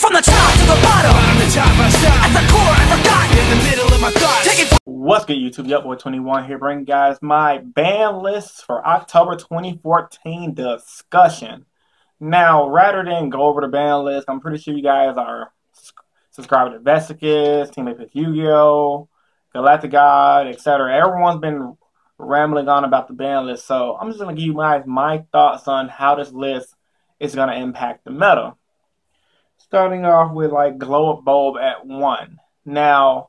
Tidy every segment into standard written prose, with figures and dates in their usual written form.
From the top to the bottom, the top I stop. At the core, I forgot. In the middle of my thoughts. What's good, YouTube? Yup, boy 21 here, bringing you guys my ban list for October 2014 discussion. Now, rather than go over the ban list, I'm pretty sure you guys are subscribed to Vesicus, Team Apex Yu-Gi-Oh!, Galactic God, etc. Everyone's been rambling on about the ban list, so I'm just going to give you guys my thoughts on how this list is going to impact the meta. Starting off with like Glow Up Bulb at 1. Now,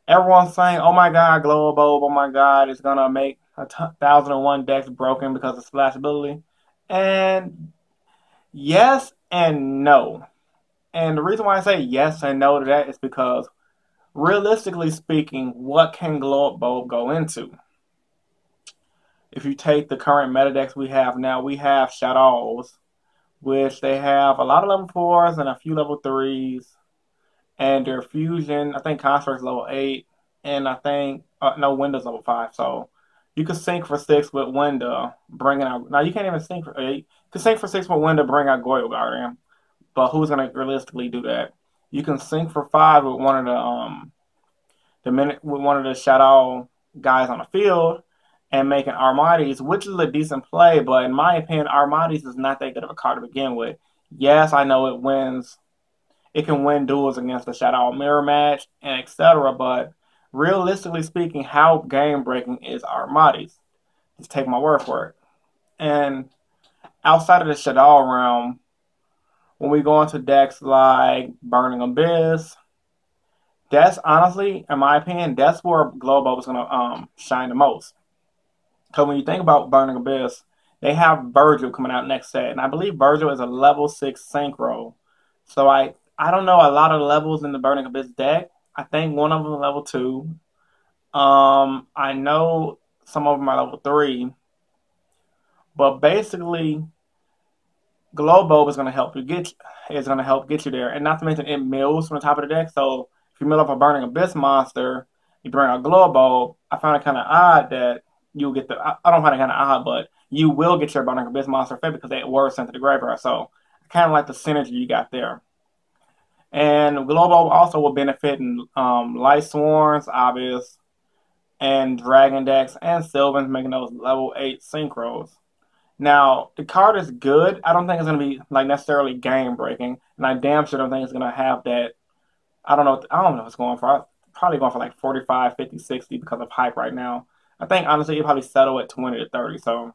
everyone's saying, oh my god, Glow Up Bulb, oh my god, it's going to make 1001 decks broken because of splashability. And yes and no. And the reason why I say yes and no to that is because, realistically speaking, what can Glow Up Bulb go into? If you take the current meta decks we have now, we have Shadows, which they have a lot of level 4s and a few level 3s. And their fusion, I think Construct's level 8. And I think, no, Windows level 5. So you could sync for 6 with Window, bringing out. Now, you can't even sync for 8. You can sync for 6 with Window, bring out Goyle Guardian. But who's going to realistically do that? You can sync for 5 with one of the Shadow guys on the field and making Armades, which is a decent play, but in my opinion, Armades is not that good of a card to begin with. Yes, I know it wins. It can win duels against the Shadow Mirror match and etc., but realistically speaking, how game-breaking is Armades? Just take my word for it. And outside of the Shadow realm, when we go into decks like Burning Abyss, that's honestly, in my opinion, that's where Glow Bulb is going to shine the most. Because when you think about Burning Abyss, they have Virgil coming out next set. And I believe Virgil is a level 6 synchro. So I don't know a lot of levels in the Burning Abyss deck. I think one of them is level 2. I know some of them are level 3. But basically, Glow Bulb is going to help you get you there. And not to mention, it mills from the top of the deck. So if you mill up a Burning Abyss monster, you bring out Glow Bulb. I found it kind of odd that you'll get I don't find it kind of odd, but you will get your Burning Abyss monster fed because they were sent to the graveyard. So I kind of like the synergy you got there. And Glow Bulb also will benefit in Light Swarms, obvious, and Dragon decks, and Sylvans making those level 8 synchros. Now, the card is good. I don't think it's going to be like necessarily game breaking, and I damn sure don't think it's going to have that. I don't know what it's going for. Probably going for like 45, 50, 60 because of hype right now. I think, honestly, you'll probably settle at 20 to 30. So, if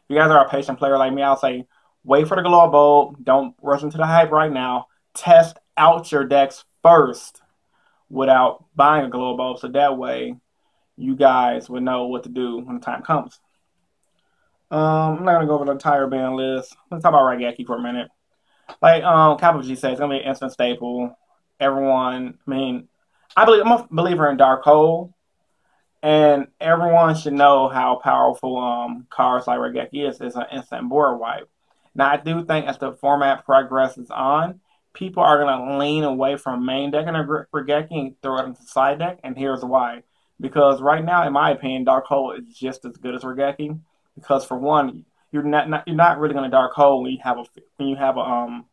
you guys are a patient player like me, I'll say wait for the Glow Bulb. Don't rush into the hype right now. Test out your decks first without buying a Glow Bulb. So that way, you guys will know what to do when the time comes. I'm not going to go over the entire ban list. Let's talk about Raigeki for a minute. Like Capital G said, it's going to be an instant staple. Everyone, I'm a believer in Dark Hole. And everyone should know how powerful cards like Raigeki is an instant board wipe. Now, I do think as the format progresses on, people are going to lean away from main deck and Raigeki and throw it into side deck, and here's why. Because right now, in my opinion, Dark Hole is just as good as Raigeki. Because for one, you're not really going to Dark Hole when you have a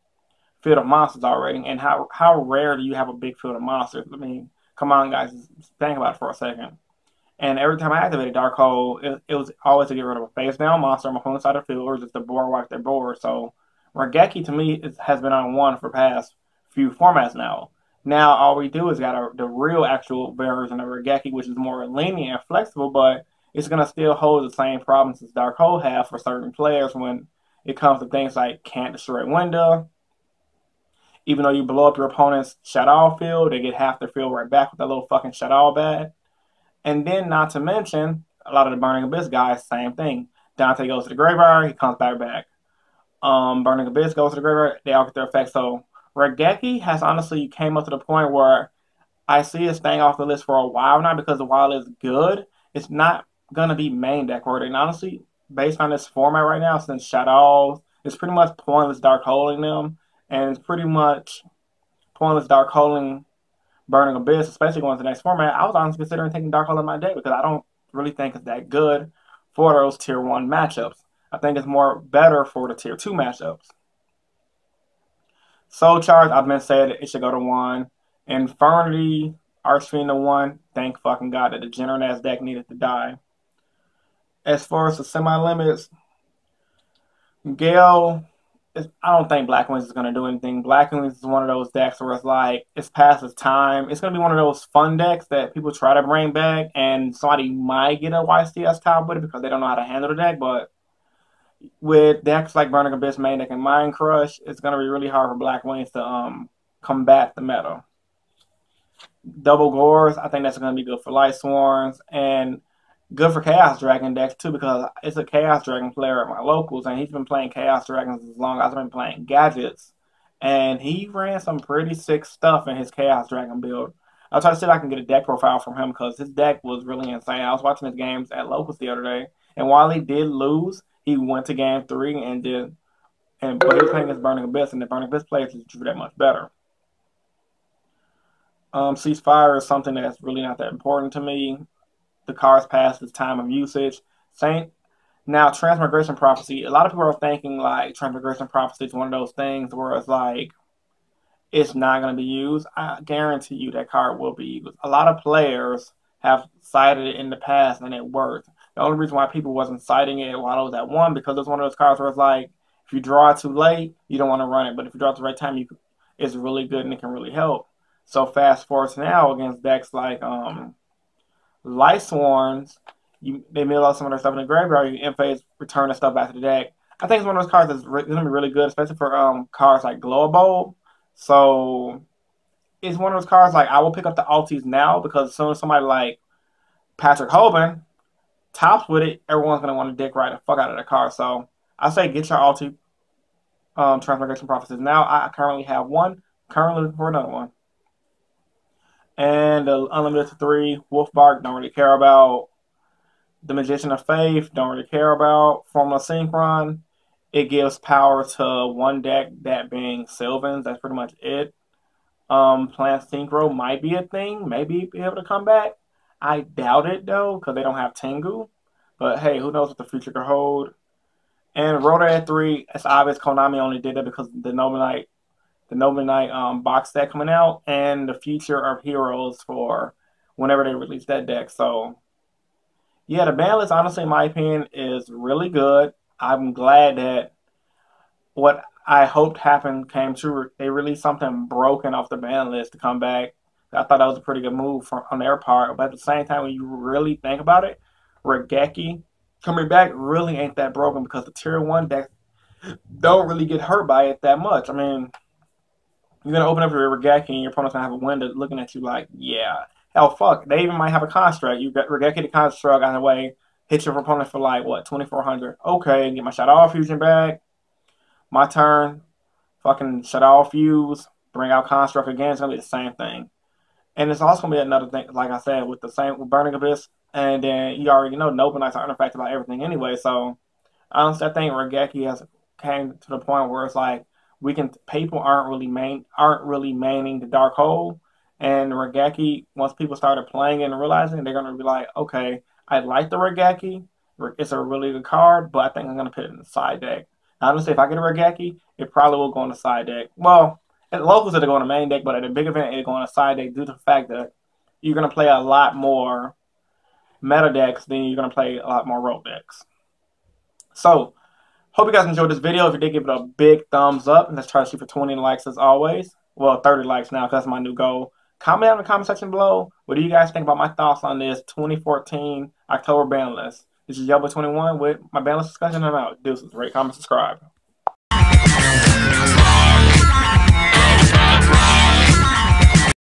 field of monsters already. And how rare do you have a big field of monsters? I mean, come on, guys, think about it for a second. And every time I activated Dark Hole, it was always to get rid of a face down monster on my opponent's side of the field or just to board wipe their board. So Raigeki to me has been on one for the past few formats now. Now all we do is got the real actual version of Raigeki, which is more lenient and flexible, but it's gonna still hold the same problems as Dark Hole have for certain players when it comes to things like can't destroy Window. Even though you blow up your opponent's Shadow field, they get half their field right back with that little fucking Shadow bat. And then, not to mention, a lot of the Burning Abyss guys, same thing. Dante goes to the graveyard, he comes back. Burning Abyss goes to the graveyard, they all get their effects. So, Raigeki has honestly came up to the point where I see it staying off the list for a while now because while it's good, it's not going to be main deck worthy. And honestly, based on this format right now, since Shadows, it's pretty much pointless Dark Holing them. And it's pretty much pointless Dark Holing Burning Abyss, especially going to the next format. I was honestly considering taking Dark Hole in my deck because I don't really think it's that good for those Tier 1 matchups. I think it's more better for the Tier 2 matchups. Soul Charge, I've been saying it should go to 1. Infernity, Archfiend to 1. Thank fucking God that the degenerate ass deck needed to die. As far as the semi-limits, Gale, I don't think Black Wings is going to do anything. Black Wings is one of those decks where it's like, it's past its time. It's going to be one of those fun decks that people try to bring back, and somebody might get a YCS top with it because they don't know how to handle the deck, but with decks like Burning Abyss, Main Deck, and Mind Crush, it's going to be really hard for Black Wings to combat the meta. Double Gores, I think that's going to be good for Light Swarms, and good for Chaos Dragon decks too, because it's a Chaos Dragon player at my locals, and he's been playing Chaos Dragons as long as I've been playing Gadgets, and he ran some pretty sick stuff in his Chaos Dragon build. I'll try to see if I can get a deck profile from him, because his deck was really insane. I was watching his games at locals the other day, and while he did lose, he went to game 3 and but he was playing against Burning Abyss, and the Burning Abyss players drew that much better. Ceasefire is something that's really not that important to me. The cards past its time of usage. Now, Transmigration Prophecy, a lot of people are thinking like Transmigration Prophecy is one of those things where it's like, it's not going to be used. I guarantee you that card will be used. A lot of players have cited it in the past and it worked. The only reason why people wasn't citing it while it was at 1, because it's one of those cards where it's like, if you draw it too late, you don't want to run it. But if you draw it at the right time, it's really good and it can really help. So fast forward to now against decks like Light Swarms, they mill out some of their stuff in the graveyard, you in-phase return the stuff back to the deck. I think it's one of those cards that's going to be really good, especially for cards like Glow Bulb. So it's one of those cards like I will pick up the alties now, because as soon as somebody like Patrick Hoban tops with it, everyone's going to want to dick right the fuck out of the card. So I say get your alti Transmigration Prophecies now. I currently have one, currently looking for another one. And the Unlimited to 3, Wolfbark, don't really care about. The Magician of Faith, don't really care about. Formula Synchron, it gives power to one deck, that being Sylvans. That's pretty much it. Plant Synchro might be a thing, maybe be able to come back. I doubt it though, because they don't have Tengu. But hey, who knows what the future could hold. And Rotor at 3, it's obvious Konami only did it because the Noble Knight box set coming out, and the Future of Heroes for whenever they release that deck. So yeah, the ban list, honestly, in my opinion, is really good. I'm glad that what I hoped happened came true. They released something broken off the ban list to come back. I thought that was a pretty good move on their part. But at the same time, when you really think about it, Regeki coming back really ain't that broken, because the Tier 1 decks don't really get hurt by it that much. I mean, you're going to open up your Regeki and your opponent's going to have a window looking at you like, yeah. Hell, fuck. They even might have a construct. You got Regeki the construct out of the way, hit your opponent for like, what, 2,400. Okay, get my Shadow Fusion back. My turn. Fucking Shadow Fuse. Bring out construct again. It's going to be the same thing. And it's also going to be another thing, like I said, with Burning Abyss. And then you already know Noble Knights are unaffected by everything anyway. So honestly, I think Regeki has came to the point where it's like, people aren't really maining the Dark Hole. And Regeki, once people started playing it and realizing, they're going to be like, okay, I like the Regeki. It's a really good card, but I think I'm going to put it in the side deck. Honestly, if I get a Regeki, it probably will go in the side deck. Well, at locals, it'll go in the main deck, but at a big event, it'll go in the side deck due to the fact that you're going to play a lot more meta decks than you're going to play a lot more rogue decks. So, hope you guys enjoyed this video. If you did, give it a big thumbs up. And let's try to shoot for 20 likes as always. Well, 30 likes now, because that's my new goal. Comment down in the comment section below. What do you guys think about my thoughts on this 2014 October ban list? This is Yobo21 with my ban list discussion. I'm out. Deuces. Rate, comment, subscribe.